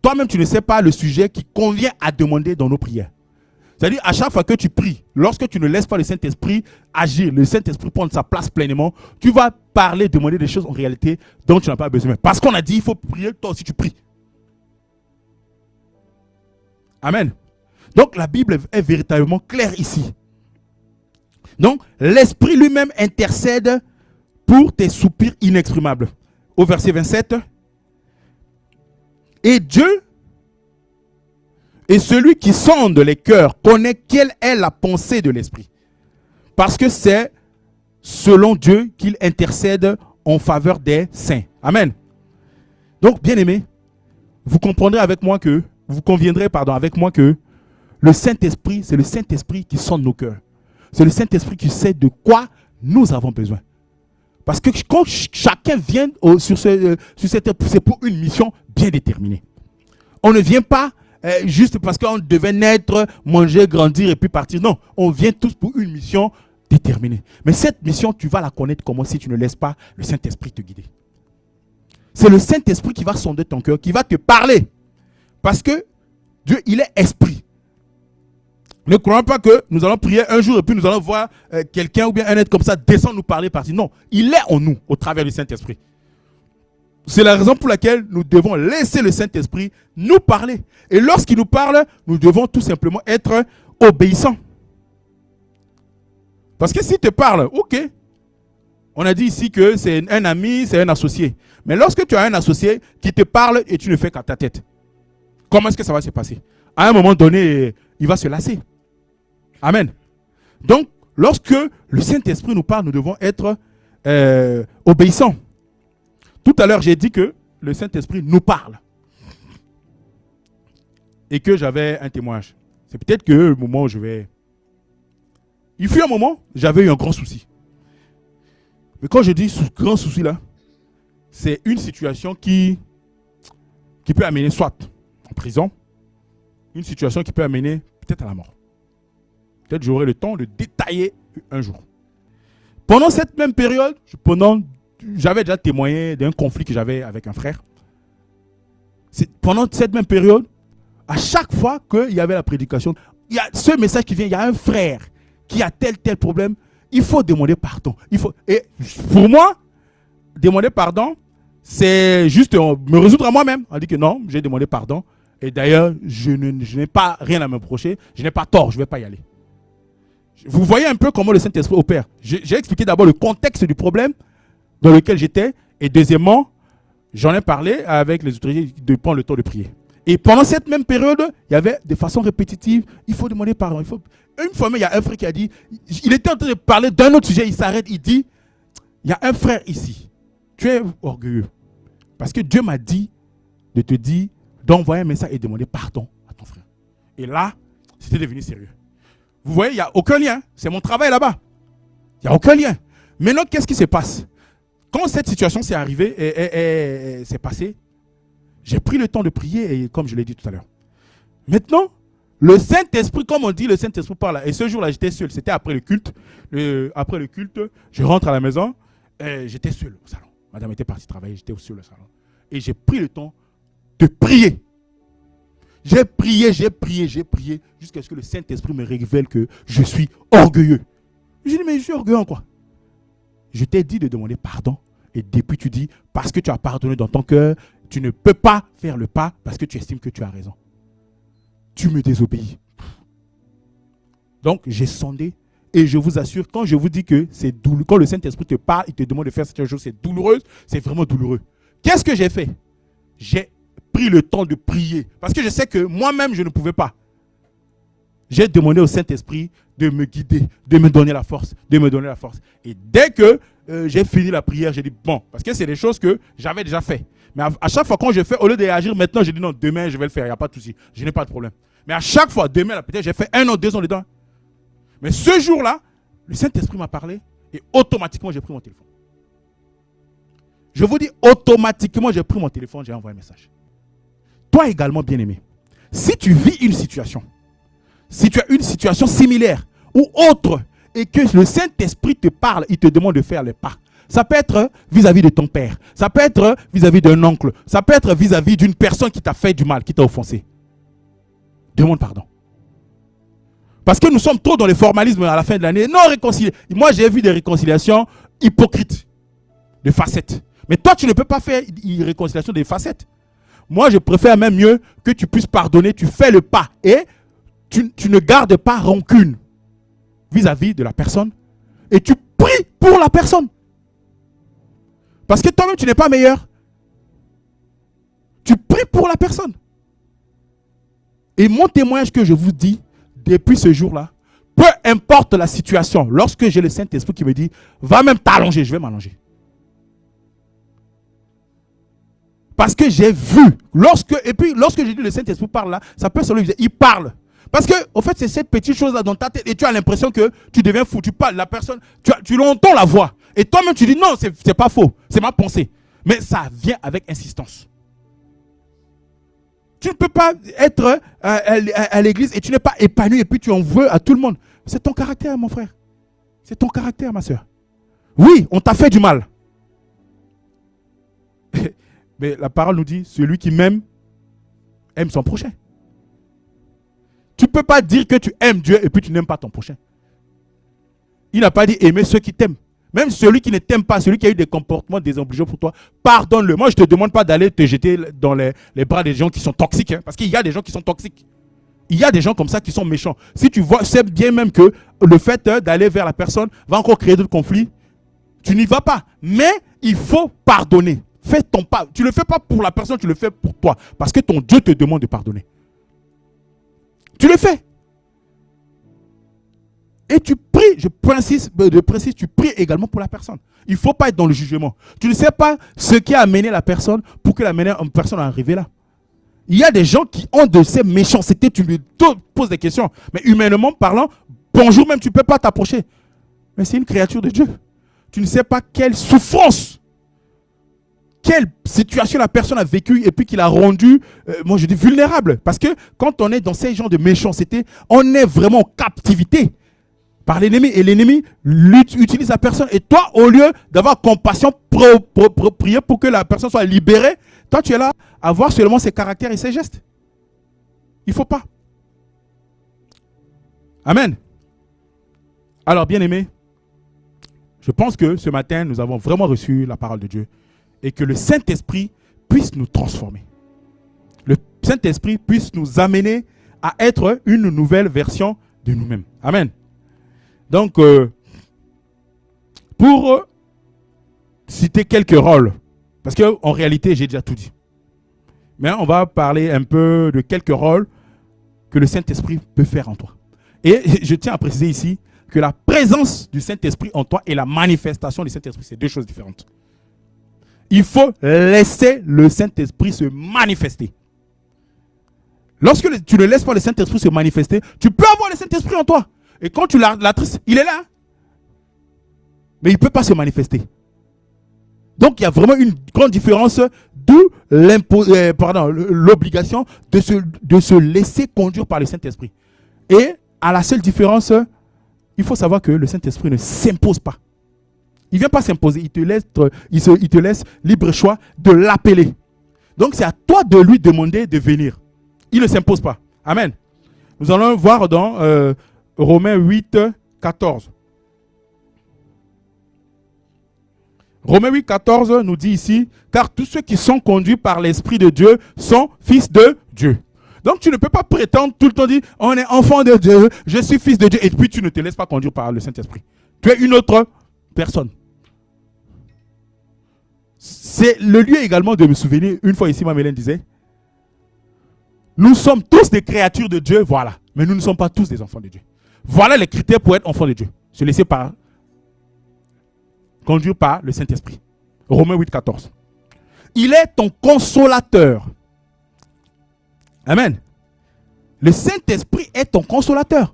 toi-même, tu ne sais pas le sujet qui convient à demander dans nos prières. C'est-à-dire, à chaque fois que tu pries, lorsque tu ne laisses pas le Saint-Esprit agir, le Saint-Esprit prendre sa place pleinement, tu vas parler, demander des choses en réalité dont tu n'as pas besoin. Parce qu'on a dit, il faut prier, toi aussi tu pries. Amen. Donc, la Bible est véritablement claire ici. Donc, l'Esprit lui-même intercède pour tes soupirs inexprimables. Au verset 27, et Dieu et celui qui sonde les cœurs connaît quelle est la pensée de l'Esprit. Parce que c'est selon Dieu qu'il intercède en faveur des saints. Amen. Donc, bien-aimés, vous comprendrez avec moi que, vous conviendrez, avec moi que le Saint-Esprit, c'est le Saint-Esprit qui sonde nos cœurs. C'est le Saint-Esprit qui sait de quoi nous avons besoin. Parce que quand chacun vient sur cette, c'est pour une mission bien déterminée. On ne vient pas juste parce qu'on devait naître, manger, grandir et puis partir. Non, on vient tous pour une mission déterminée. Mais cette mission, tu vas la connaître comment si tu ne laisses pas le Saint-Esprit te guider. C'est le Saint-Esprit qui va sonder ton cœur, qui va te parler. Parce que Dieu, il est esprit. Ne croyons pas que nous allons prier un jour et puis nous allons voir quelqu'un ou bien un être comme ça descendre nous parler, partir. Non, il est en nous au travers du Saint-Esprit. C'est la raison pour laquelle nous devons laisser le Saint-Esprit nous parler. Et lorsqu'il nous parle, nous devons tout simplement être obéissants. Parce que s'il te parle, ok, on a dit ici que c'est un ami, c'est un associé. Mais lorsque tu as un associé qui te parle et tu ne fais qu'à ta tête, comment est-ce que ça va se passer? À un moment donné, il va se lasser. Amen. Donc, lorsque le Saint-Esprit nous parle, nous devons être obéissants. Tout à l'heure, j'ai dit que le Saint-Esprit nous parle. Et que j'avais un témoignage. C'est peut-être que le moment où je vais... Il fut un moment, j'avais eu un grand souci. Mais quand je dis ce grand souci là, c'est une situation qui peut amener soit en prison, une situation qui peut amener peut-être à la mort. Peut-être que j'aurai le temps de détailler un jour. Pendant cette même période, j'avais déjà témoigné d'un conflit que j'avais avec un frère. Pendant cette même période, à chaque fois qu'il y avait la prédication, il y a ce message qui vient, il y a un frère qui a tel problème, il faut demander pardon. Et pour moi, demander pardon, c'est juste me résoudre à moi-même. On dit que non, j'ai demandé pardon. Et d'ailleurs, je n'ai pas rien à me reprocher. Je n'ai pas tort, je ne vais pas y aller. Vous voyez un peu comment le Saint-Esprit opère. J'ai expliqué d'abord le contexte du problème dans lequel j'étais. Et deuxièmement, j'en ai parlé avec les autorités de prendre le temps de prier. Et pendant cette même période, il y avait de façon répétitive, il faut demander pardon. Une fois même, il y a un frère qui a dit, il était en train de parler d'un autre sujet, il s'arrête, il dit, il y a un frère ici, tu es orgueilleux. Parce que Dieu m'a dit de te dire, d'envoyer un message et demander pardon à ton frère. Et là, c'était devenu sérieux. Vous voyez, il n'y a aucun lien. C'est mon travail là-bas. Il n'y a aucun lien. Maintenant, qu'est-ce qui se passe? Quand cette situation s'est arrivée et s'est passée, j'ai pris le temps de prier, et comme je l'ai dit tout à l'heure. Maintenant, le Saint-Esprit, comme on dit, le Saint-Esprit parle. Et ce jour-là, j'étais seul. C'était après le culte. Après le culte, je rentre à la maison. Et j'étais seul au salon. Madame était partie travailler, j'étais seul au salon. Et j'ai pris le temps de prier. J'ai prié, jusqu'à ce que le Saint-Esprit me révèle que je suis orgueilleux. J'ai dit, mais je suis orgueilleux en quoi? Je t'ai dit de demander pardon. Et depuis, tu dis, parce que tu as pardonné dans ton cœur, tu ne peux pas faire le pas parce que tu estimes que tu as raison. Tu me désobéis. Donc, j'ai sondé. Et je vous assure, quand je vous dis que c'est douloureux, quand le Saint-Esprit te parle, il te demande de faire cette chose, c'est douloureux, c'est vraiment douloureux. Qu'est-ce que j'ai fait? J'ai pris le temps de prier. Parce que je sais que moi-même, je ne pouvais pas. J'ai demandé au Saint-Esprit de me guider, de me donner la force, Et dès que j'ai fini la prière, j'ai dit, bon, parce que c'est des choses que j'avais déjà fait. Mais à chaque fois, quand je fais, au lieu de réagir maintenant, j'ai dit, non, demain, je vais le faire, il n'y a pas de souci, je n'ai pas de problème. Mais à chaque fois, demain, peut-être, j'ai fait 1 an, 2 ans dedans. Mais ce jour-là, le Saint-Esprit m'a parlé et automatiquement, j'ai pris mon téléphone. Je vous dis, automatiquement, j'ai pris mon téléphone, j'ai envoyé un message. Toi également, bien-aimé, si tu vis une situation, si tu as une situation similaire ou autre et que le Saint-Esprit te parle, il te demande de faire le pas. Ça peut être vis-à-vis de ton père, ça peut être vis-à-vis d'un oncle, ça peut être vis-à-vis d'une personne qui t'a fait du mal, qui t'a offensé. Demande pardon. Parce que nous sommes trop dans le formalisme à la fin de l'année. Non réconcilier. Moi, j'ai vu des réconciliations hypocrites, de facettes. Mais toi, tu ne peux pas faire une réconciliation de facettes. Moi, je préfère même mieux que tu puisses pardonner, tu fais le pas et tu ne gardes pas rancune vis-à-vis de la personne et tu pries pour la personne. Parce que toi-même, tu n'es pas meilleur. Tu pries pour la personne. Et mon témoignage que je vous dis, depuis ce jour-là, peu importe la situation, lorsque j'ai le Saint-Esprit qui me dit, va même t'allonger, je vais m'allonger. Parce que j'ai vu, lorsque j'ai dit le Saint-Esprit parle là, ça peut seulement il parle. Parce que, au fait, c'est cette petite chose-là dans ta tête et tu as l'impression que tu deviens fou. Tu parles, la personne, tu l'entends la voix. Et toi-même, tu dis non, c'est pas faux, c'est ma pensée. Mais ça vient avec insistance. Tu ne peux pas être à l'église et tu n'es pas épanoui et puis tu en veux à tout le monde. C'est ton caractère, mon frère. C'est ton caractère, ma soeur. Oui, on t'a fait du mal. Mais la parole nous dit, celui qui m'aime, aime son prochain. Tu ne peux pas dire que tu aimes Dieu et puis tu n'aimes pas ton prochain. Il n'a pas dit aimer ceux qui t'aiment. Même celui qui ne t'aime pas, celui qui a eu des comportements désobligeants pour toi, pardonne-le. Moi, je ne te demande pas d'aller te jeter dans les bras des gens qui sont toxiques. Hein, parce qu'il y a des gens qui sont toxiques. Il y a des gens comme ça qui sont méchants. Si tu vois, c'est bien même que le fait d'aller vers la personne va encore créer d'autres conflits. Tu n'y vas pas. Mais il faut pardonner. Fais ton pas. Tu ne le fais pas pour la personne, tu le fais pour toi. Parce que ton Dieu te demande de pardonner. Tu le fais. Et tu pries, je précise, tu pries également pour la personne. Il ne faut pas être dans le jugement. Tu ne sais pas ce qui a amené la personne pour que la personne soit arrivée là. Il y a des gens qui ont de ces méchancetés, tu lui poses des questions. Mais humainement parlant, bonjour même, tu ne peux pas t'approcher. Mais c'est une créature de Dieu. Tu ne sais pas quelle souffrance, quelle situation la personne a vécue et puis qu'il a rendu, moi je dis vulnérable. Parce que quand on est dans ces genres de méchanceté, on est vraiment en captivité par l'ennemi. Et l'ennemi utilise la personne. Et toi, au lieu d'avoir compassion, prier pour que la personne soit libérée, toi tu es là à voir seulement ses caractères et ses gestes. Il ne faut pas. Amen. Alors bien aimé, je pense que ce matin, nous avons vraiment reçu la parole de Dieu. Et que le Saint-Esprit puisse nous transformer. Le Saint-Esprit puisse nous amener à être une nouvelle version de nous-mêmes. Amen. Donc, pour citer quelques rôles, parce qu'en réalité, j'ai déjà tout dit. Mais on va parler un peu de quelques rôles que le Saint-Esprit peut faire en toi. Et je tiens à préciser ici que la présence du Saint-Esprit en toi et la manifestation du Saint-Esprit, c'est deux choses différentes. Il faut laisser le Saint-Esprit se manifester. Lorsque tu ne laisses pas le Saint-Esprit se manifester, tu peux avoir le Saint-Esprit en toi. Et quand tu l'attristes, il est là. mais il ne peut pas se manifester. Donc, il y a vraiment une grande différence de l'obligation de se laisser conduire par le Saint-Esprit. Et à la seule différence, il faut savoir que le Saint-Esprit ne s'impose pas. Il ne vient pas s'imposer, il te laisse libre choix de l'appeler. Donc, c'est à toi de lui demander de venir. Il ne s'impose pas. Amen. Nous allons voir dans Romains 8, 14. Romains 8, 14 nous dit ici, car tous ceux qui sont conduits par l'Esprit de Dieu sont fils de Dieu. Donc tu ne peux pas prétendre tout le temps dire, on est enfant de Dieu, je suis fils de Dieu, et puis tu ne te laisses pas conduire par le Saint-Esprit. Tu es une autre personne. C'est le lieu également de me souvenir, une fois ici, ma Mélène disait, nous sommes tous des créatures de Dieu, voilà, mais nous ne sommes pas tous des enfants de Dieu. Voilà les critères pour être enfant de Dieu. Se laisser conduire par le Saint-Esprit. Romains 8, 14. Il est ton consolateur. Amen. Le Saint-Esprit est ton consolateur.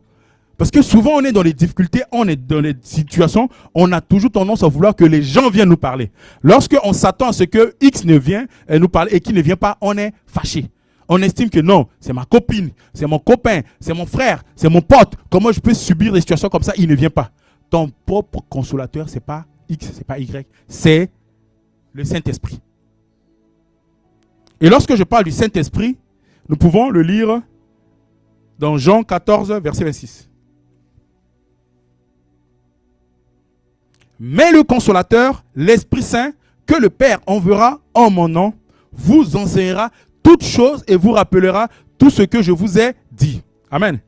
Parce que souvent on est dans les difficultés, on est dans les situations, on a toujours tendance à vouloir que les gens viennent nous parler. Lorsqu'on s'attend à ce que X ne vienne nous parler et qu'il ne vient pas, on est fâché. On estime que non, c'est ma copine, c'est mon copain, c'est mon frère, c'est mon pote. Comment je peux subir des situations comme ça, il ne vient pas. Ton propre consolateur, ce n'est pas X, ce n'est pas Y, c'est le Saint-Esprit. Et lorsque je parle du Saint-Esprit, nous pouvons le lire dans Jean 14, verset 26. Mais le consolateur, l'Esprit Saint, que le Père enverra en mon nom, vous enseignera toutes choses et vous rappellera tout ce que je vous ai dit. Amen.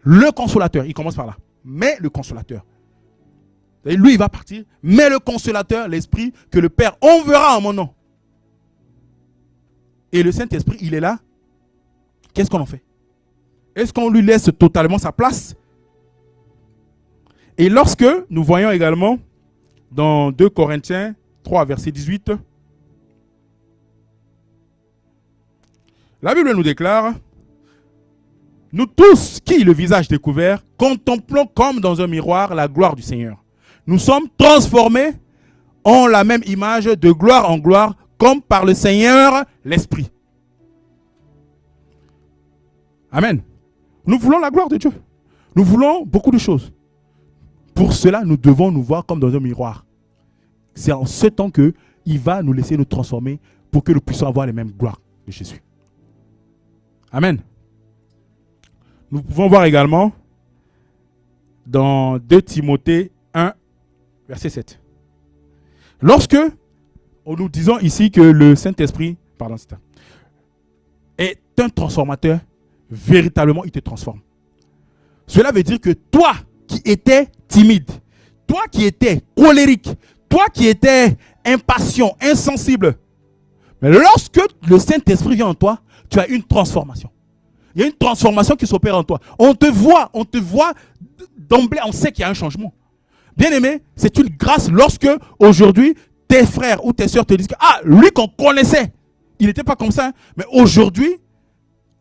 Le consolateur, il commence par là. Mais le consolateur. Et lui, il va partir. Mais le consolateur, l'Esprit, que le Père enverra en mon nom. Et le Saint-Esprit, il est là. Qu'est-ce qu'on en fait? Est-ce qu'on lui laisse totalement sa place? Et lorsque nous voyons également dans 2 Corinthiens 3, verset 18, la Bible nous déclare, nous tous qui, le visage découvert, contemplons comme dans un miroir la gloire du Seigneur. Nous sommes transformés en la même image de gloire en gloire, comme par le Seigneur l'Esprit. Amen. Nous voulons la gloire de Dieu. Nous voulons beaucoup de choses. Pour cela, nous devons nous voir comme dans un miroir. C'est en ce temps qu'il va nous laisser nous transformer pour que nous puissions avoir les mêmes gloires de Jésus. Amen. Nous pouvons voir également dans 2 Timothée 1, verset 7. Lorsque nous disons ici que le Saint-Esprit est un transformateur, véritablement, il te transforme. Cela veut dire que toi qui étais timide, toi qui étais colérique, toi qui étais impatient, insensible, mais lorsque le Saint-Esprit vient en toi, tu as une transformation. Il y a une transformation qui s'opère en toi. On te voit d'emblée, on sait qu'il y a un changement. Bien aimé, c'est une grâce lorsque aujourd'hui, tes frères ou tes soeurs te disent que lui qu'on connaissait, il n'était pas comme ça, hein, mais aujourd'hui,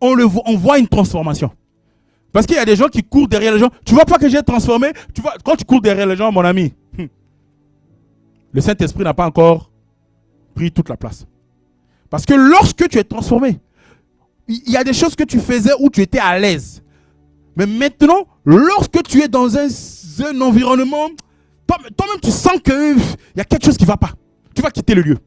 on voit une transformation. Parce qu'il y a des gens qui courent derrière les gens. Tu ne vois pas que j'ai transformé? Quand tu cours derrière les gens, mon ami, le Saint-Esprit n'a pas encore pris toute la place. Parce que lorsque tu es transformé, il y a des choses que tu faisais où tu étais à l'aise. Mais maintenant, lorsque tu es dans un environnement, toi-même tu sens qu'il y a quelque chose qui ne va pas. Tu vas quitter le lieu.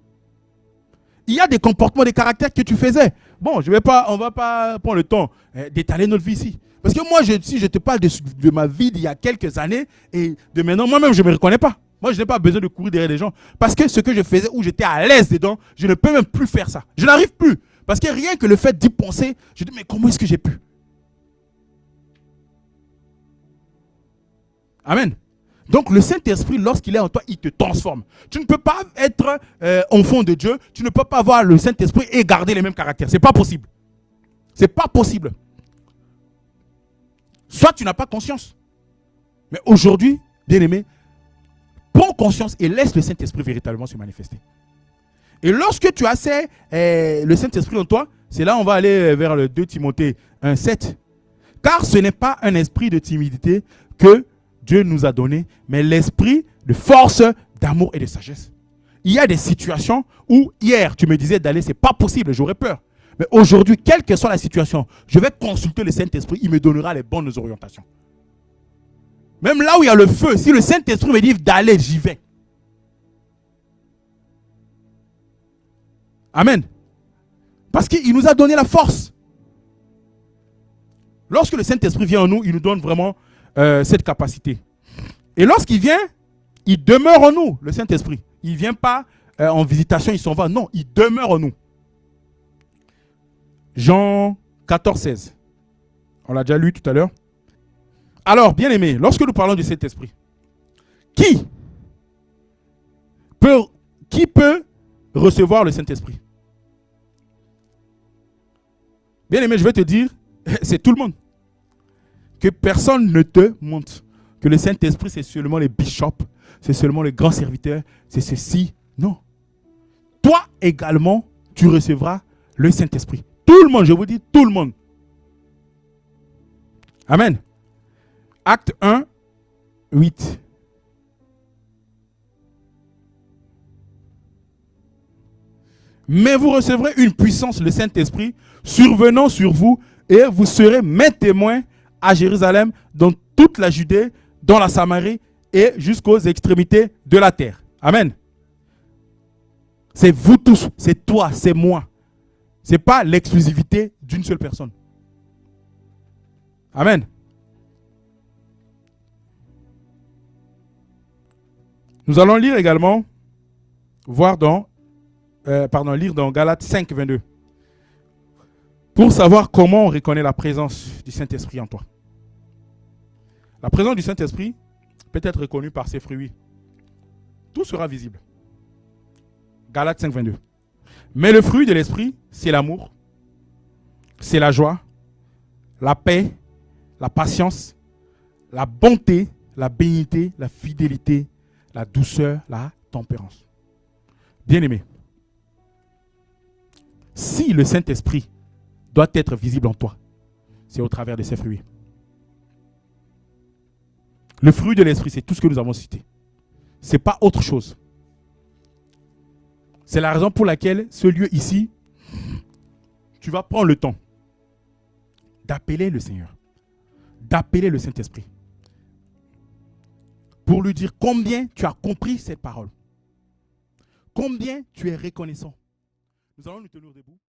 Il y a des comportements, des caractères que tu faisais. Bon, on ne va pas prendre le temps d'étaler notre vie ici. Parce que moi, si je te parle de ma vie d'il y a quelques années et de maintenant, moi-même, je ne me reconnais pas. Moi, je n'ai pas besoin de courir derrière les gens. Parce que ce que je faisais, où j'étais à l'aise dedans, je ne peux même plus faire ça. Je n'arrive plus. Parce que rien que le fait d'y penser, je dis, mais comment est-ce que j'ai pu? Amen. Donc, le Saint-Esprit, lorsqu'il est en toi, il te transforme. Tu ne peux pas être enfant de Dieu. Tu ne peux pas avoir le Saint-Esprit et garder les mêmes caractères. Ce n'est pas possible. Ce n'est pas possible. Soit tu n'as pas conscience. Mais aujourd'hui, bien-aimé, prends conscience et laisse le Saint-Esprit véritablement se manifester. Et lorsque tu as le Saint-Esprit en toi, c'est là on va aller vers le 2 Timothée 1, 7. Car ce n'est pas un esprit de timidité que Dieu nous a donné, mais l'esprit de force, d'amour et de sagesse. Il y a des situations où hier, tu me disais d'aller, c'est pas possible, j'aurais peur. Mais aujourd'hui, quelle que soit la situation, je vais consulter le Saint-Esprit, il me donnera les bonnes orientations. Même là où il y a le feu, si le Saint-Esprit me dit d'aller, j'y vais. Amen. Parce qu'il nous a donné la force. Lorsque le Saint-Esprit vient en nous, il nous donne vraiment cette capacité. Et lorsqu'il vient, il demeure en nous, le Saint-Esprit. Il ne vient pas en visitation, il s'en va. Non, il demeure en nous. Jean 14, 16. On l'a déjà lu tout à l'heure. Alors, bien aimé, lorsque nous parlons du Saint-Esprit, qui peut recevoir le Saint-Esprit? Bien aimé, je vais te dire, c'est tout le monde. Que personne ne te montre que le Saint-Esprit, c'est seulement les bishops, c'est seulement les grands serviteurs, c'est ceci. Non. Toi également, tu recevras le Saint-Esprit. Tout le monde, je vous dis, tout le monde. Amen. Acte 1, 8. Mais vous recevrez une puissance, le Saint-Esprit, survenant sur vous, et vous serez mes témoins à Jérusalem, dans toute la Judée, dans la Samarie et jusqu'aux extrémités de la terre. Amen. C'est vous tous, c'est toi, c'est moi. Ce n'est pas l'exclusivité d'une seule personne. Amen. Nous allons lire également, lire dans Galates 5, 22. Pour savoir comment on reconnaît la présence du Saint-Esprit en toi. La présence du Saint-Esprit peut être reconnue par ses fruits. Tout sera visible. Galates 5, 22. Mais le fruit de l'Esprit, c'est l'amour, c'est la joie, la paix, la patience, la bonté, la bénignité, la fidélité, la douceur, la tempérance. Bien-aimé, si le Saint-Esprit doit être visible en toi, c'est au travers de ses fruits. Le fruit de l'Esprit, c'est tout ce que nous avons cité. Ce n'est pas autre chose. C'est la raison pour laquelle ce lieu ici, tu vas prendre le temps d'appeler le Seigneur, d'appeler le Saint-Esprit, pour lui dire combien tu as compris cette parole, combien tu es reconnaissant. Nous allons nous tenir debout.